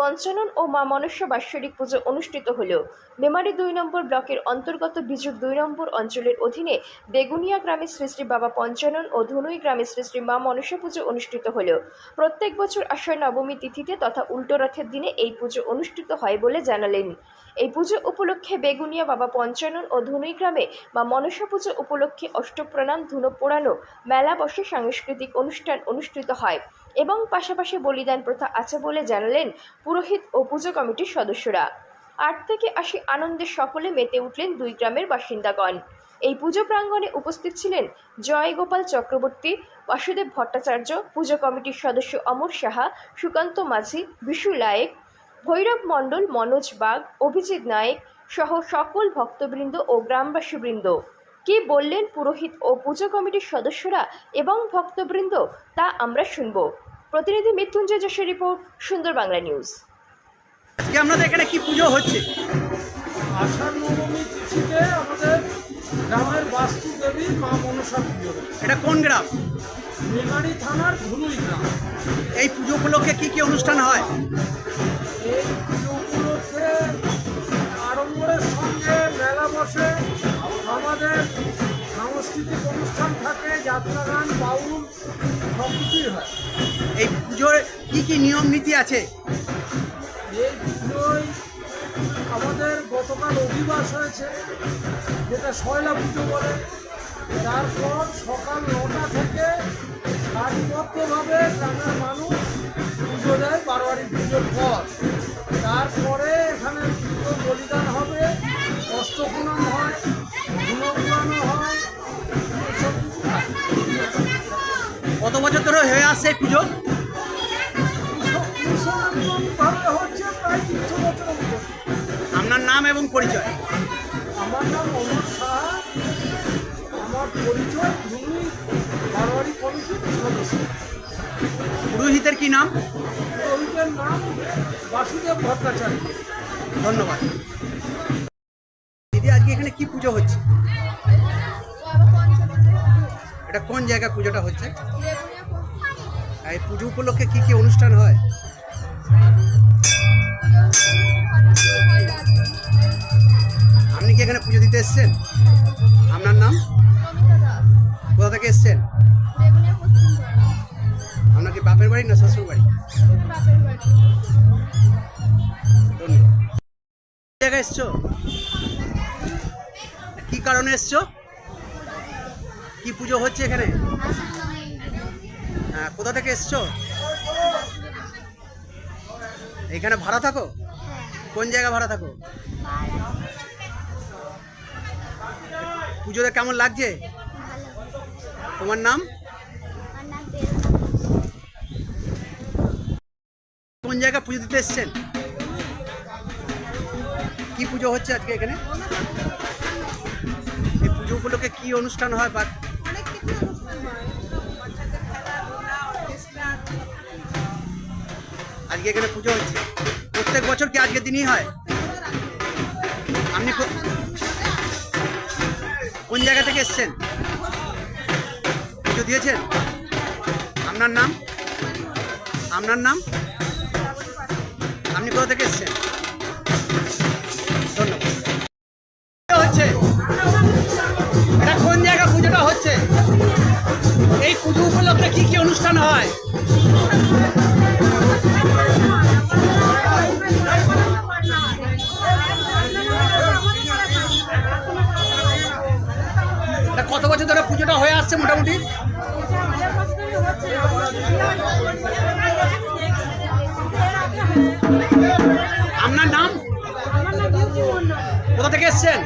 পঞ্চানন ও মা মনসা বাৎসরিক পুজো অনুষ্ঠিত হল। মেমারি ২ নম্বর ব্লকের অন্তর্গত বিজুর ২ নম্বর অঞ্চলের অধীনে বেগুনিয়া গ্রামে শ্রী শ্রী বাবা পঞ্চানন ও ধনুই গ্রামে শ্রী শ্রী মা মনসা পুজো অনুষ্ঠিত হল। প্রত্যেক বছর আষাঢ় নবমী তিথিতে তথা উল্টো রথের দিনে এই পুজো অনুষ্ঠিত হয় বলে জানালেন। এই পুজো উপলক্ষে বেগুনিয়া বাবা পঞ্চানন ও ধনুই গ্রামে মা মনসা পুজো উপলক্ষে অষ্টপ্রণাম, ধুনো পোড়ানো, মেলা বসে, সাংস্কৃতিক অনুষ্ঠান অনুষ্ঠিত হয় এবং পাশাপাশি বলিদান প্রথা আছে বলে জানালেন পুরোহিত ও পুজো কমিটির সদস্যরা। ৮ থেকে ৮০ আনন্দে সকলে মেতে উঠলেন দুই গ্রামের বাসিন্দাগণ। এই পুজো প্রাঙ্গণে উপস্থিত ছিলেন জয় গোপাল চক্রবর্তী, বাসুদেব ভট্টাচার্য, পুজো কমিটির সদস্য অমর সাহা, সুকান্ত মাঝি, বিশু লায়েক, ভৈরব মণ্ডল, মনোজ বাগ, অভিজিৎ নায়েক সহ সকল ভক্তবৃন্দ ও গ্রামবাসীবৃন্দ। কি বললেন পুরোহিত ও পুজো কমিটির সদস্যরা এবং ভক্তবৃন্দ তা আমরা শুনব। প্রতিনিধি মৃত্যুঞ্জয় যশের রিপোর্ট, সুন্দর বাংলা নিউজ। আজকে আপনাদের এখানে কি পুজো হচ্ছে? আষাঢ় নবমী তিথিতে আমাদের গ্রামের বাস্তু দেবী মা মনসা পুজো। এটা কোন গ্রাম? মেমারি থানার ধুনুই গ্রাম। এই পুজো উপলক্ষে কি কি অনুষ্ঠান হয়? এই পুজো উপলক্ষে আড়ম্বরের সঙ্গে মেলা বসে, আমাদের সাংস্কৃতিক অনুষ্ঠান থাকে, যাত্রা গান, বাউল সব কিছুই হয়। এই পুজোর কি কি নিয়ম নীতি আছে? এই পুজোয় আমাদের গতকাল অধিবাস হয়েছে, যেটা শয়লা পুজো বলে। তারপর সকাল ৯টা থেকে সারিবদ্ধভাবে গ্রামের মানুষ পুজো দেয় বারোয়ারি পুজোর পর। তারপরে এখানে পুজো বলিদান হবে, অষ্টপ্রণাম হয়, ধুনো পোড়ানো হয়, এসব কিছু হয়। কত বছর ধরে হয়ে আসছে এই পুজো? ভাবে হচ্ছে প্রায় ৩০০ বছরের মতো। আপনার নাম এবং পরিচয়? আমার নাম অমর সাহা, আমার পরিচয় ধুনুই বারোয়ারি কমিটির সদস্য। পুরোহিতের কি নাম? পুরোহিতের নাম বাসুদেব ভট্টাচার্য। ধন্যবাদ। দিদি, আজকে এখানে কি পুজো হচ্ছে? এটা কোন জায়গায় পুজোটা হচ্ছে? আর এই পুজো উপলক্ষে কি কি অনুষ্ঠান হয়? আপনি কি এখানে পুজো দিতে এসেছেন? আপনার নাম? কোথা থেকে এসেছেন? আপনার কি বাপের বাড়ি না শ্বশুর বাড়ি? ধন্যবাদ। কোন জায়গায় এসছো? কি কারণে এসছো? কি পুজো হচ্ছে এখানে? হ্যাঁ, কোথা থেকে এসছো? এখানে ভাড়া থাকো? কোন জায়গা ভাড়া থাকো? পুজোতে কেমন লাগছে? তোমার নাম? কোন জায়গা পুজো দিতে এসছেন? কি পুজো হচ্ছে আজকে এখানে? এই পুজো উপলক্ষে কি অনুষ্ঠান হয়? বা আজকে এখানে পুজো হচ্ছে, প্রত্যেক বছর কি আজকের দিনই হয়? আপনি কোন জায়গা থেকে এসছেন? পুজো দিয়েছেন? আপনার নাম? আপনার নাম? আপনি কোথা থেকে এসছেন? ধন্যবাদ। হচ্ছে এটা কোন জায়গা পুজোটা হচ্ছে? এই পুজো উপলক্ষে কি কি অনুষ্ঠান হয়? কত বছর ধরে পুজোটা হয়ে আসছে মোটামুটি? আপনার নাম? কোথা থেকে এসছেন?